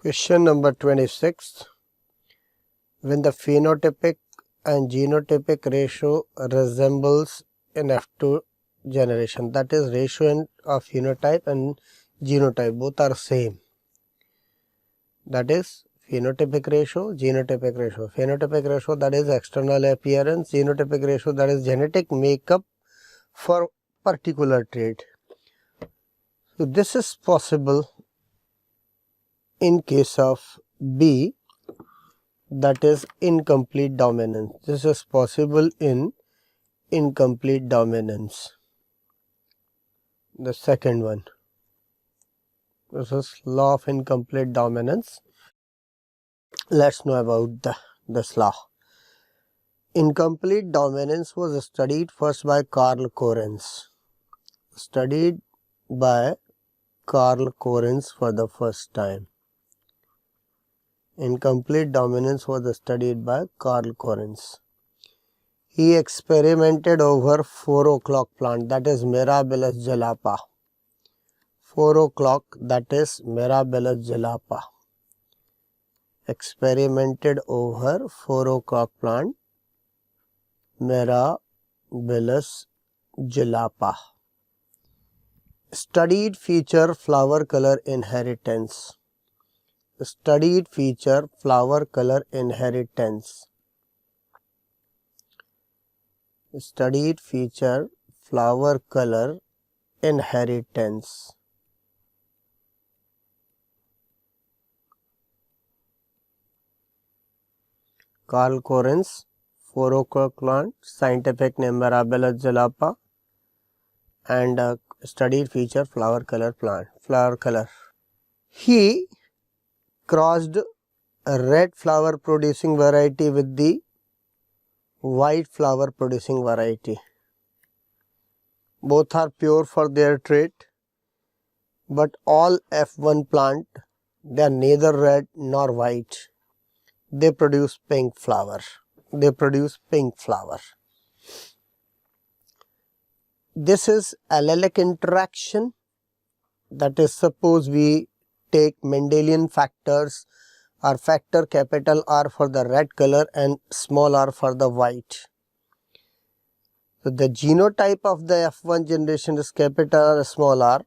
Question number 26. When the phenotypic and genotypic ratio resembles in F2 generation, that is ratio of phenotype and genotype both are same, that is phenotypic ratio, genotypic ratio. Phenotypic ratio, that is external appearance, genotypic ratio, that is genetic makeup for particular trait. So this is possible in case of B, that is incomplete dominance. This is possible in incomplete dominance. The second one, this is law of incomplete dominance. Let's know about this law. Incomplete dominance was studied first by Karl Correns. Studied by Karl Correns for the first time. Incomplete dominance was studied by Karl Correns. He experimented over 4 o'clock plant, that is Mirabilis jalapa. 4 o'clock, that is Mirabilis jalapa. Experimented over 4 o'clock plant, Mirabilis jalapa. Studied feature flower color inheritance. Studied feature flower color inheritance. Studied feature flower color inheritance. Karl Correns, 4 o'clock plant, scientific name Mirabilis jalapa, and studied feature flower color plant, flower color. He crossed a red flower producing variety with the white flower producing variety. Both are pure for their trait, but all F1 plant, they are neither red nor white. They produce pink flower. They produce pink flower. This is allelic interaction. That is, suppose we take Mendelian factors or factor capital R for the red color and small r for the white. So the genotype of the F1 generation is capital R, small r.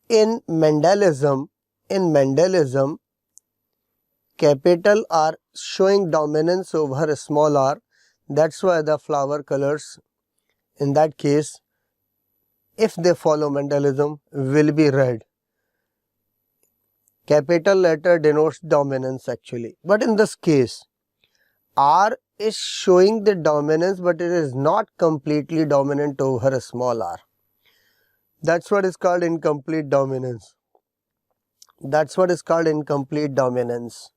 In Mendelism, capital R showing dominance over small r. That's why the flower colors in that case, if they follow Mendelism, will be red. Capital letter denotes dominance actually. But in this case, R is showing the dominance, but it is not completely dominant over a small r. That's what is called incomplete dominance. That's what is called incomplete dominance.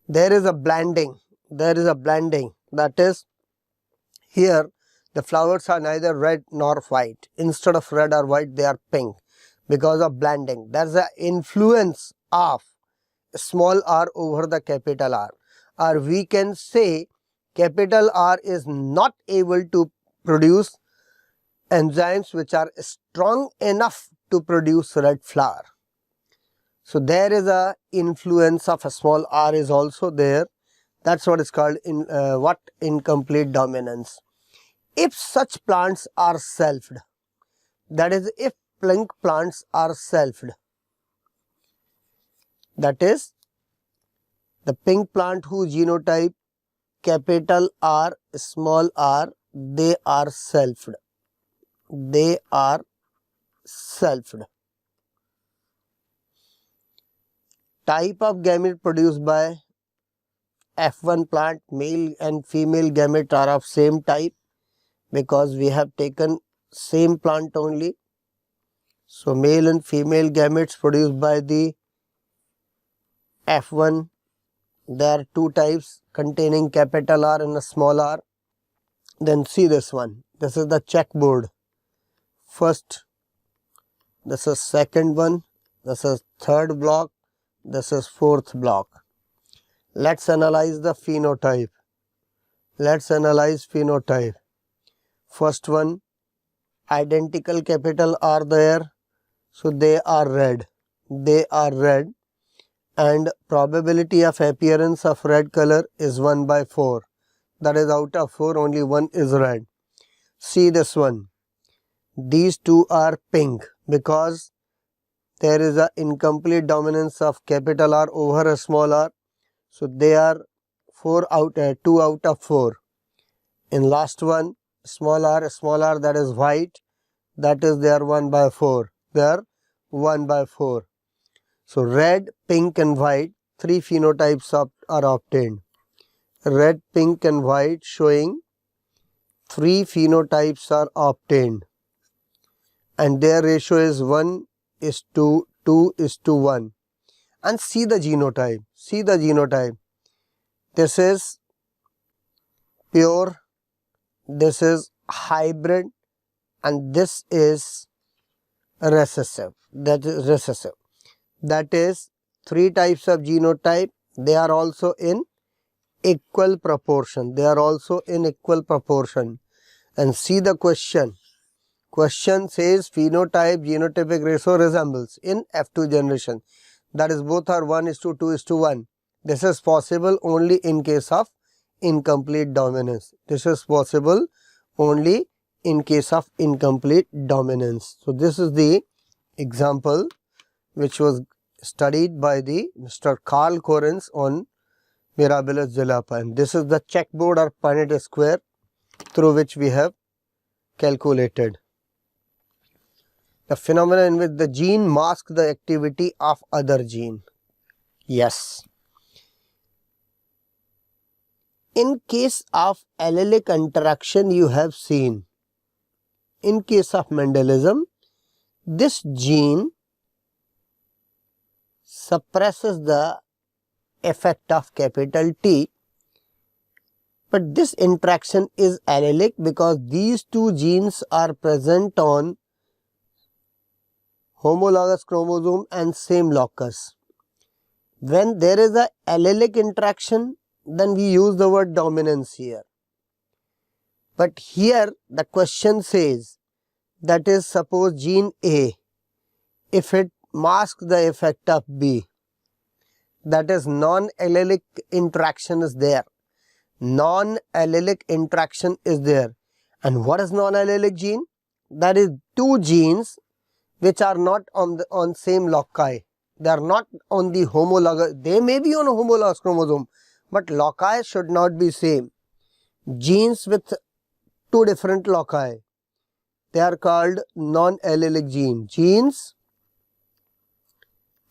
There is a blending. There is a blending. That is, here the flowers are neither red nor white. Instead of red or white, they are pink because of blending. There is an influence of small r over the capital R. Or we can say capital R is not able to produce enzymes which are strong enough to produce red flower. So there is a influence of a small r is also there. That's what is called incomplete dominance. If such plants are selfed, that is, if pink plants are selfed, that is, the pink plant whose genotype capital R, small r, they are selfed. They are selfed. Type of gamete produced by F1 plant, male and female gamete are of same type because we have taken same plant only. So male and female gametes produced by the F1, there are two types containing capital R and a small r. Then see this one. This is the checkboard. First, this is second one, this is third block, this is fourth block. Let's analyze the phenotype. Let's analyze phenotype. First one, identical capital R there, So they are red. They are red. And probability of appearance of red color is 1 by 4. That is, out of 4, only 1 is red. See this one. These two are pink because there is an incomplete dominance of capital R over a small r. So they are 2 out of 4. In last one, small r, that is white. That is, they are 1 by 4. They are 1 by 4. So red, pink and white, 3 phenotypes are obtained. Red, pink and white showing 3 phenotypes are obtained. And their ratio is 1:2:1. And see the genotype. See the genotype. This is pure, this is hybrid, and this is recessive. That is recessive. That is 3 types of genotype. They are also in equal proportion. They are also in equal proportion. And see the question. Question says phenotype genotypic ratio resembles in F2 generation. That is, both are 1:2:1. This is possible only in case of incomplete dominance. This is possible only in case of incomplete dominance. So this is the example which was studied by the Mr. Carl Correns on Mirabilis jalapa, and this is the checkboard or Punnett square through which we have calculated. The phenomena in which the gene masks the activity of other gene. Yes. In case of allelic interaction, you have seen, in case of Mendelism, this gene suppresses the effect of capital T, but this interaction is allelic because these two genes are present on homologous chromosome and same locus. When there is a allelic interaction, then we use the word dominance here. But here the question says, that is, suppose gene A, if it masks the effect of B, that is, non-allelic interaction is there. Non-allelic interaction is there. And what is non-allelic gene? That is, two genes which are not on same loci. They are not on the homologous. They may be on a homologous chromosome, but loci should not be same. Genes with two different loci, they are called non-allelic gene. Genes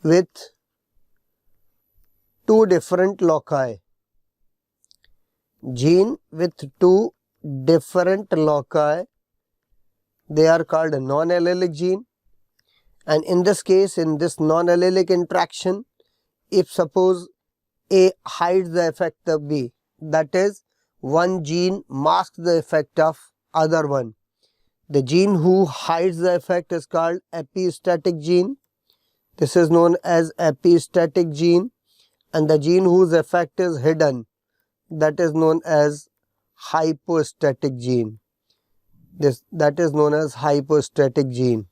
with two different loci. Gene with two different loci, they are called a non-allelic gene. And in this case, in this non-allelic interaction, if suppose A hides the effect of B, that is, one gene masks the effect of other one. The gene who hides the effect is called epistatic gene. This is known as epistatic gene. And the gene whose effect is hidden, that is known as hypostatic gene. That is known as hypostatic gene.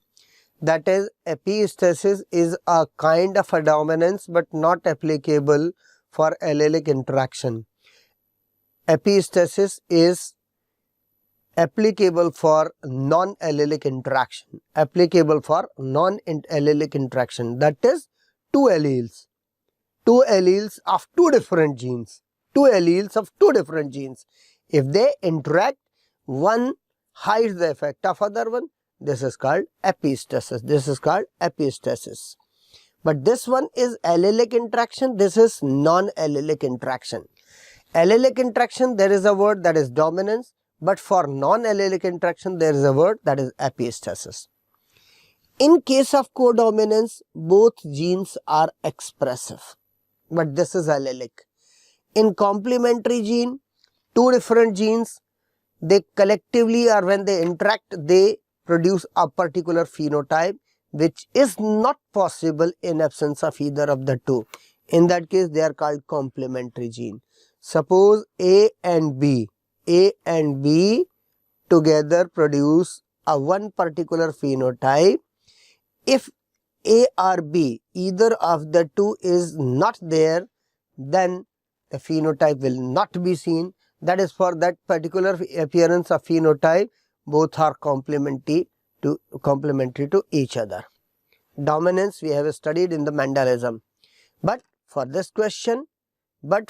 That is, epistasis is a kind of a dominance but not applicable for allelic interaction. Epistasis is applicable for non-allelic interaction. Applicable for non-allelic interaction. That is, two alleles. Two alleles of two different genes. Two alleles of two different genes. If they interact, one hides the effect of other one. This is called epistasis. This is called epistasis. But this one is allelic interaction. This is non-allelic interaction. Allelic interaction, there is a word that is dominance. But for non-allelic interaction, there is a word that is epistasis. In case of codominance, both genes are expressive. But this is allelic. In complementary gene, two different genes, they collectively, or when they interact, they produce a particular phenotype which is not possible in absence of either of the two. In that case, they are called complementary gene. Suppose A and B together produce a one particular phenotype. If A or B, either of the two is not there, then the phenotype will not be seen. That is, for that particular appearance of phenotype, both are complementary to each other. Dominance we have studied in the Mendelism. But for this question, the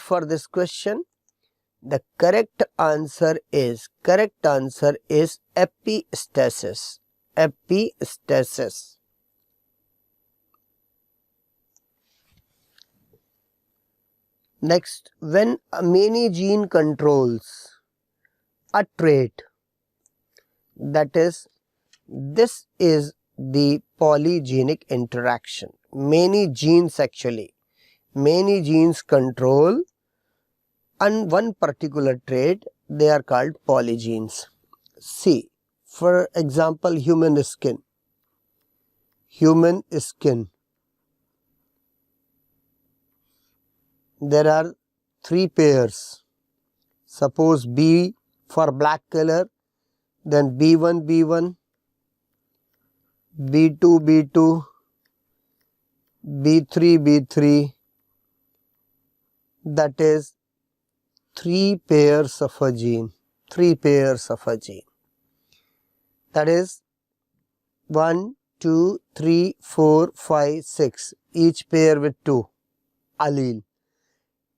correct answer is epistasis. Epistasis. Next, when many gene controls a trait, that is, this is the polygenic interaction. Many genes control on one particular trait, they are called polygenes. See, for example, human skin. There are 3 pairs. Suppose B for black color, then B1, B1, B2, B2, B3, B3. That is 3 pairs of a gene. That is 1, 2, 3, 4, 5, 6. Each pair with 2 allele.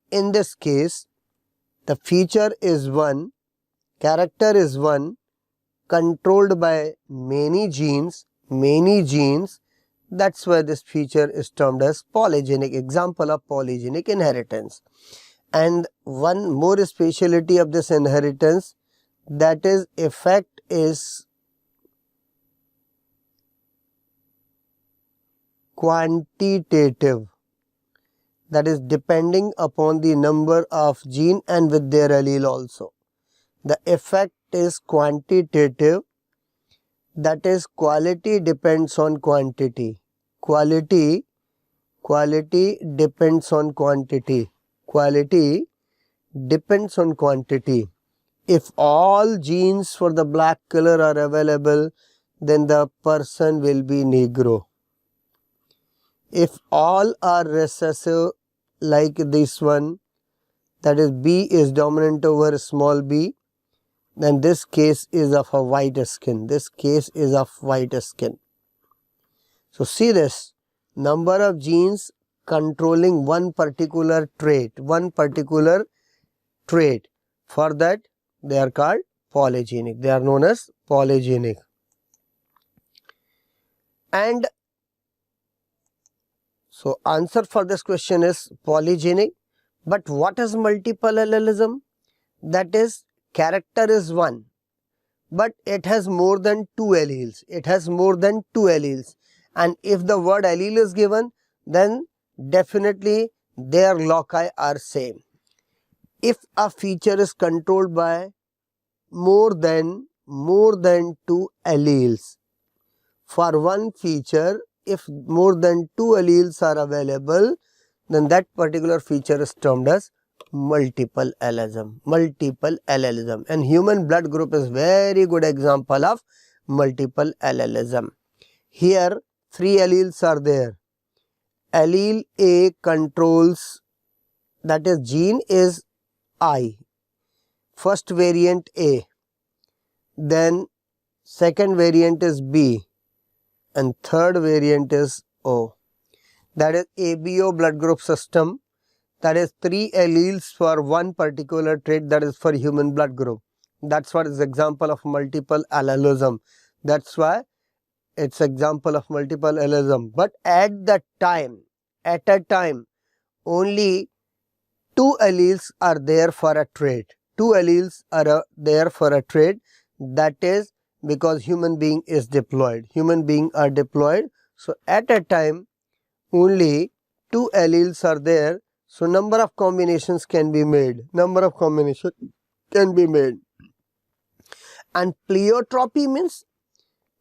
In this case, the feature is 1, character is 1, controlled by many genes. That's why this feature is termed as polygenic, example of polygenic inheritance. And one more speciality of this inheritance, that is, effect is quantitative. That is, depending upon the number of gene and with their allele also. The effect is quantitative. That is, quality depends on quantity. Quality depends on quantity. If all genes for the black color are available, then the person will be Negro. If all are recessive, like this one, that is B is dominant over small b, then this case is of a white skin. So see this, number of genes controlling one particular trait. For that, they are called polygenic. They are known as polygenic. And so answer for this question is polygenic. But what is multiple allelism? That is, character is 1, but it has more than 2 alleles. And if the word allele is given, then definitely their loci are same. If a feature is controlled by more than 2 alleles, for one feature, if more than 2 alleles are available, then that particular feature is termed as multiple allelism. And human blood group is very good example of multiple allelism. Here 3 alleles are there. Allele A controls, that is, gene is I, first variant A, then second variant is B, and third variant is O. That is ABO blood group system. That is 3 alleles for one particular trait, that is for human blood group. That's what is example of multiple allelism. That's why it's example of multiple allelism. But at a time, only 2 alleles are there for a trait. That is because human being is diploid. So at a time, only 2 alleles are there. So number of combinations can be made. And pleiotropy means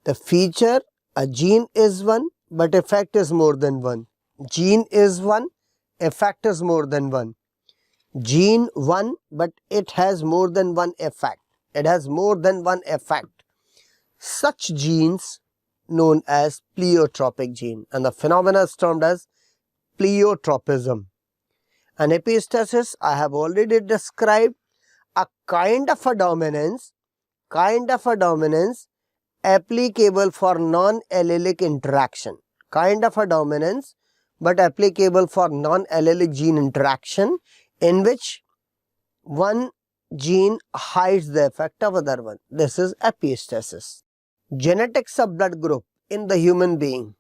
the feature, a gene is 1, but effect is more than 1. Gene is 1, effect is more than 1. Gene 1, but it has more than one effect. Such genes known as pleiotropic gene, and the phenomena is termed as pleiotropism. And epistasis, I have already described, a kind of a dominance applicable for non-allelic interaction, kind of a dominance but applicable for non-allelic gene interaction, in which one gene hides the effect of other one. This is epistasis. Genetics of blood group in the human being.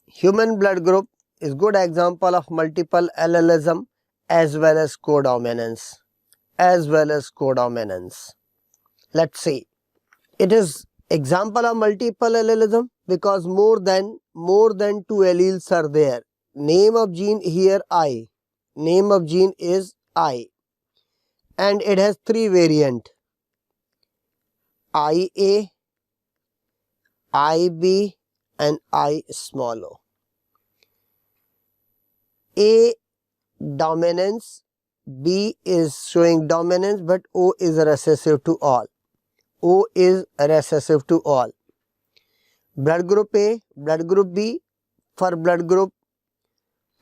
Human blood group is good example of multiple allelism as well as codominance. Let's see. It is example of multiple allelism because more than 2 alleles are there. Name of gene here I. Name of gene is I. And it has 3 variant. IA, IB and I small o. A dominance, B is showing dominance, but O is recessive to all. O is recessive to all. Blood group A, blood group B. For blood group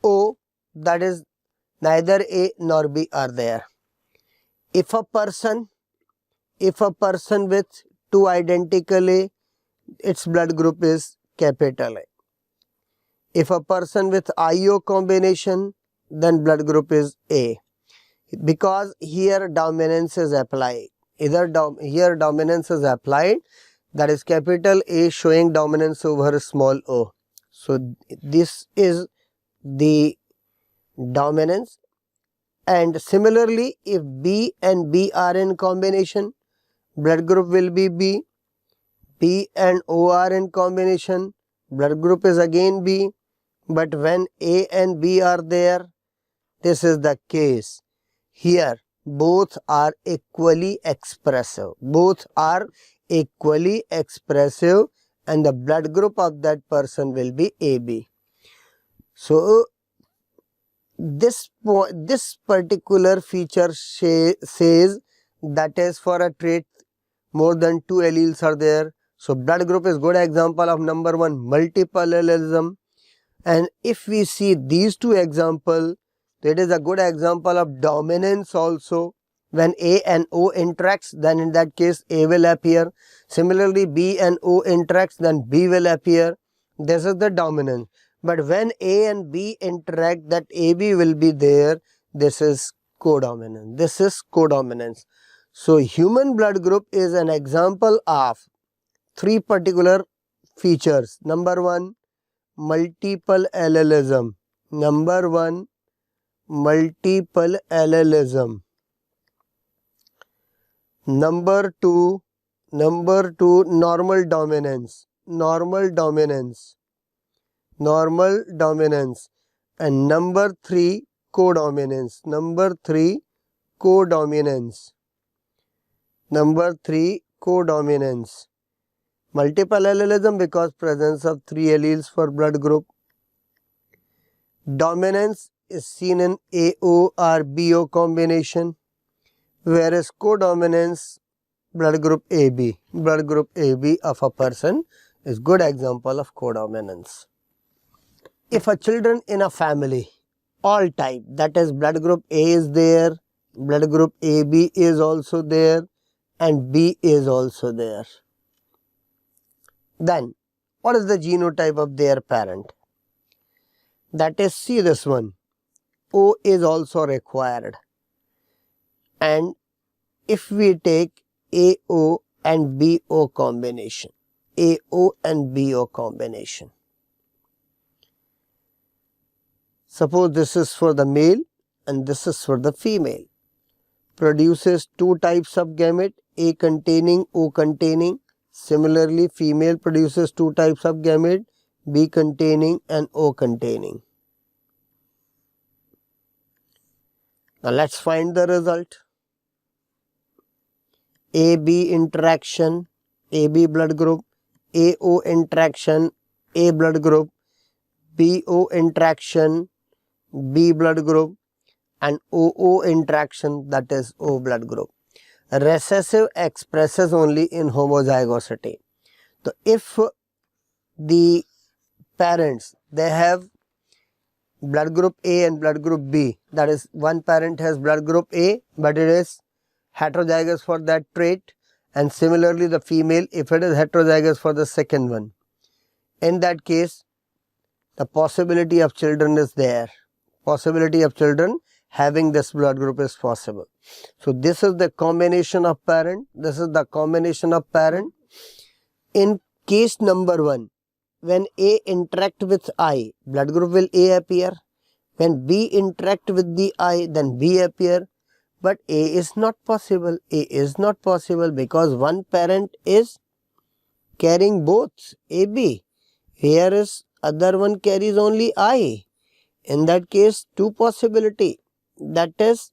O, that is neither A nor B are there. If a person with 2 identical A, its blood group is capital A. If a person with IO combination, then blood group is A. Because here dominance is applied. Here dominance is applied, that is capital A showing dominance over small o. So this is the dominance. And similarly, if B and B are in combination, blood group will be B. B and O are in combination, blood group is again B. But when A and B are there, this is the case. Here both are equally expressive. Both are equally expressive and the blood group of that person will be AB. So this particular feature says that is for a trait more than 2 alleles are there. So blood group is good example of number 1 multiple allelism. And if we see these 2 examples, that is a good example of dominance also. When A and O interacts, then in that case A will appear. Similarly, B and O interacts, then B will appear. This is the dominance. But when A and B interact, that AB will be there. This is codominance. So human blood group is an example of 3 particular features. Number 1, multiple allelism. Number 1, multiple allelism. Number 2, normal dominance. And number 3, codominance. Multiple allelism because presence of 3 alleles for blood group. Dominance is seen in AO or BO combination, whereas codominance blood group AB of a person is good example of codominance. If a children in a family, all type, that is blood group A is there, blood group AB is also there and B is also there, then what is the genotype of their parent? That is, see this one, O is also required. And if we take AO and BO combination, suppose this is for the male and this is for the female, produces 2 types of gamete, A containing, O containing. Similarly, female produces 2 types of gamete, B containing and O containing. Now let's find the result. AB interaction, AB blood group, AO interaction, A blood group, BO interaction, B blood group and OO interaction, that is O blood group. Recessive expresses only in homozygosity. So if the parents, they have blood group A and blood group B. That is, one parent has blood group A, but it is heterozygous for that trait, and similarly the female, if it is heterozygous for the second one, in that case the possibility of children is there. Possibility of children having this blood group is possible. So this is the combination of parent. This is the combination of parent. In case number 1, when A interact with I, blood group will A appear. When B interact with the I, then B appear. But A is not possible. A is not possible because one parent is carrying both AB, whereas other one carries only I. In that case, two possibility, that is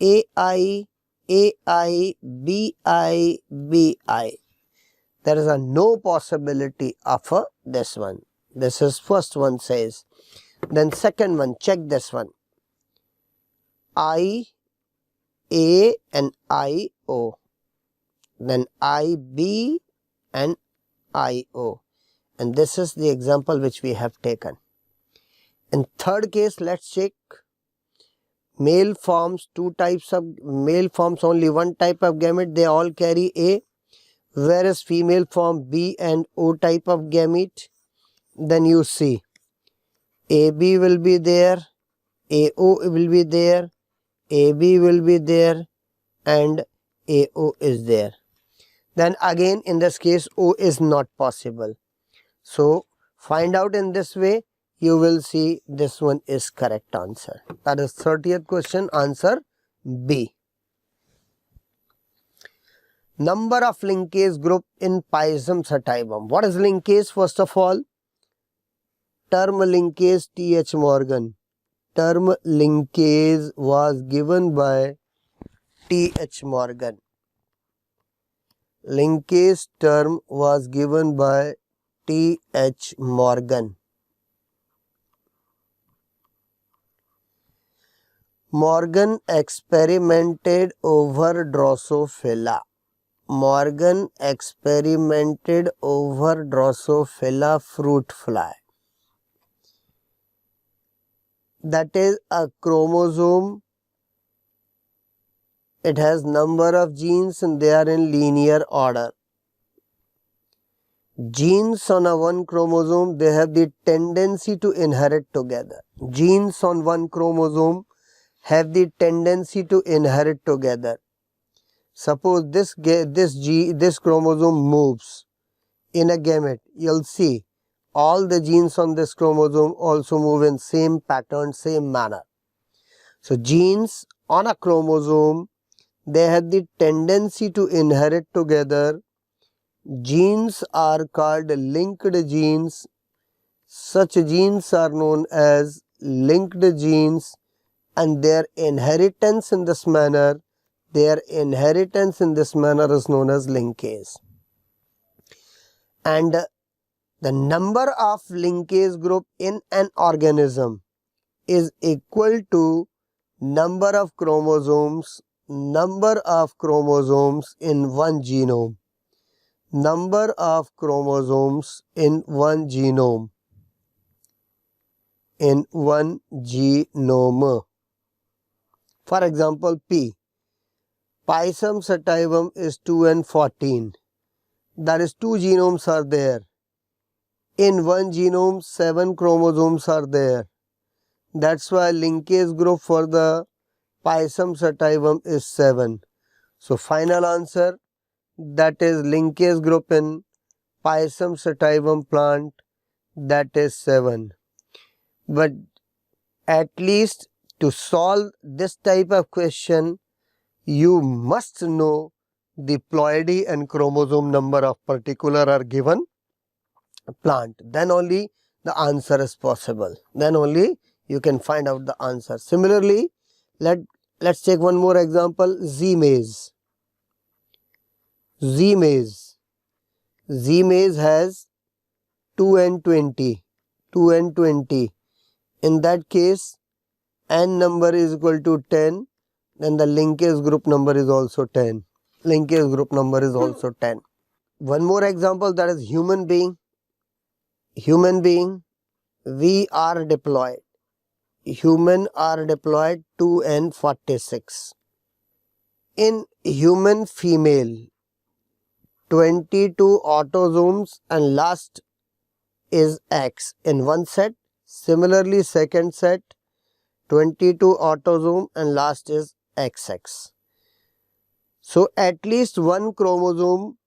AI, AI, BI, BI. There is a no possibility of this one. This is first one says. Then second one, check this one. I, A and I, O. Then I, B and I, O. And this is the example which we have taken. In third case, let's check. Male forms only one type of gamete, they all carry A, whereas female form B and O type of gamete. Then you see AB will be there, AO will be there, AB will be there, and AO is there. Then again in this case O is not possible. So find out in this way, you will see this one is correct answer. That is 30th question, answer B. Number of linkage group in Pisum sativum. What is linkage? First of all, term linkage T.H. Morgan. Term linkage was given by T.H. Morgan. Linkage term was given by T.H. Morgan. Morgan experimented over Drosophila. Morgan experimented over Drosophila fruit fly. That is a chromosome. It has number of genes and they are in linear order. Genes on a one chromosome, they have the tendency to inherit together. Genes on one chromosome have the tendency to inherit together. Suppose this chromosome moves in a gamete, you'll see all the genes on this chromosome also move in same pattern, same manner. So genes on a chromosome, they have the tendency to inherit together. Genes are called linked genes. Such genes are known as linked genes, and their inheritance in this manner is known as linkage. And the number of linkage group in an organism is equal to number of chromosomes in one genome. Number of chromosomes in one genome. For example, P. Pisum sativum is 2 and 14. That is 2 genomes are there. In one genome, 7 chromosomes are there. That's why linkage group for the Pisum sativum is 7. So final answer, that is linkage group in Pisum sativum plant, that is 7. But at least to solve this type of question, you must know the ploidy and chromosome number of particular are given plant. Then only the answer is possible. Then only you can find out the answer. Similarly, let's take one more example. Z maize. Z maize has 2 and 20. 2 and 20. In that case, n number is equal to 10. Then the linkage group number is also 10. Linkage group number is also 10. One more example, that is human being. human being, we are deployed. Human are deployed 2n46. In human female, 22 autosomes and last is X in one set. Similarly, second set, 22 autosome and last is XX. So at least one chromosome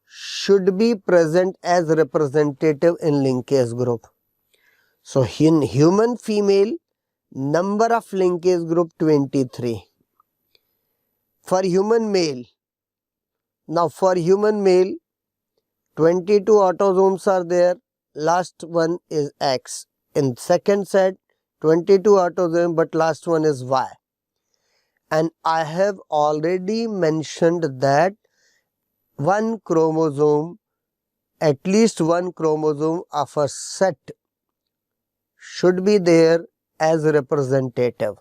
should be present as representative in linkage group. So in human female, number of linkage group 23. For human male, now for human male, 22 autosomes are there, last one is X. In second set, 22 autosomes but last one is Y. And I have already mentioned that one chromosome, at least one chromosome of a set should be there as representative.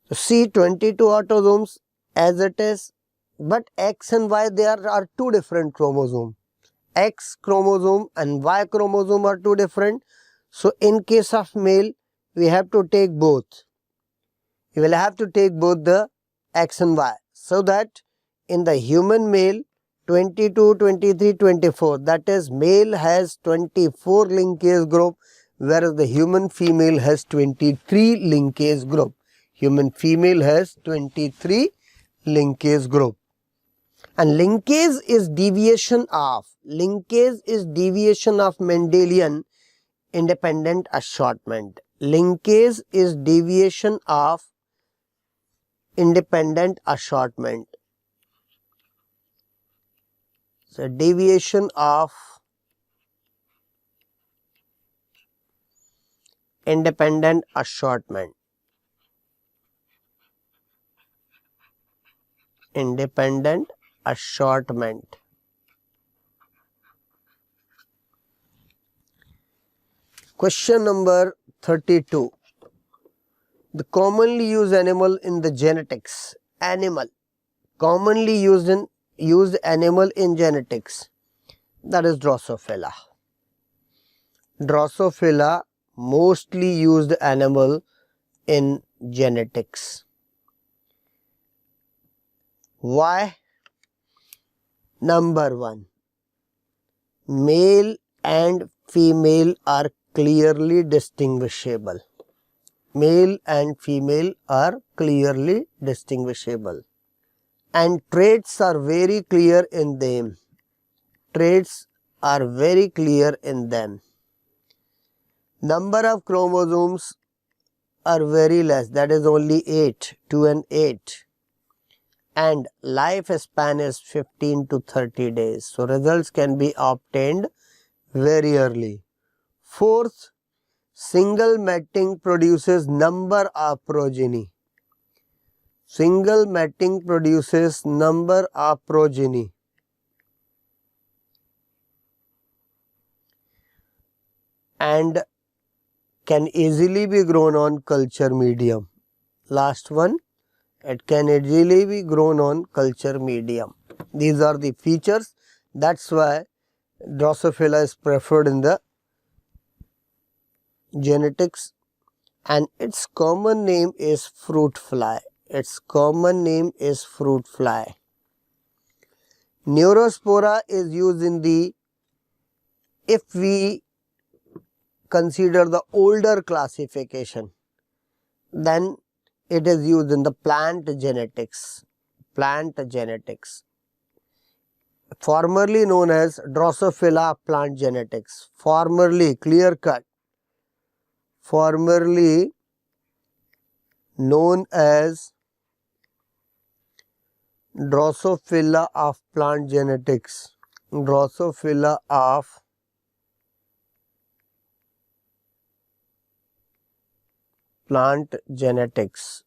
So see 22 autosomes as it is, but X and Y there are two different chromosomes. X chromosome and Y chromosome are two different. So in case of male, we have to take both. You will have to take both the X and Y, so that in the human male 22, 23, 24, that is male has 24 linkage group, whereas the human female has 23 linkage group. Human female has 23 linkage group. And linkage is deviation of Mendelian independent assortment. Linkage is deviation of independent assortment. So deviation of independent assortment. Independent assortment. Question number 32. The commonly used animal in the genetics. Commonly used animal in genetics. That is Drosophila. Drosophila, mostly used animal in genetics. Why? Number one, male and female are clearly distinguishable. Male and female are clearly distinguishable. And traits are very clear in them. Traits are very clear in them. Number of chromosomes are very less, that is only 8, 2 and 8. And lifespan is 15 to 30 days. So results can be obtained very early. Fourth, single mating produces number of progeny. Single mating produces number of progeny. And can easily be grown on culture medium. Last one, it can easily be grown on culture medium. These are the features. That's why Drosophila is preferred in the genetics, and its common name is fruit fly. Its common name is fruit fly. Neurospora is used in the, if we consider the older classification, then it is used in the plant genetics. Plant genetics. Formerly known as Drosophila plant genetics. Formerly, clear cut. Formerly known as Drosophila of plant genetics. Drosophila of plant genetics.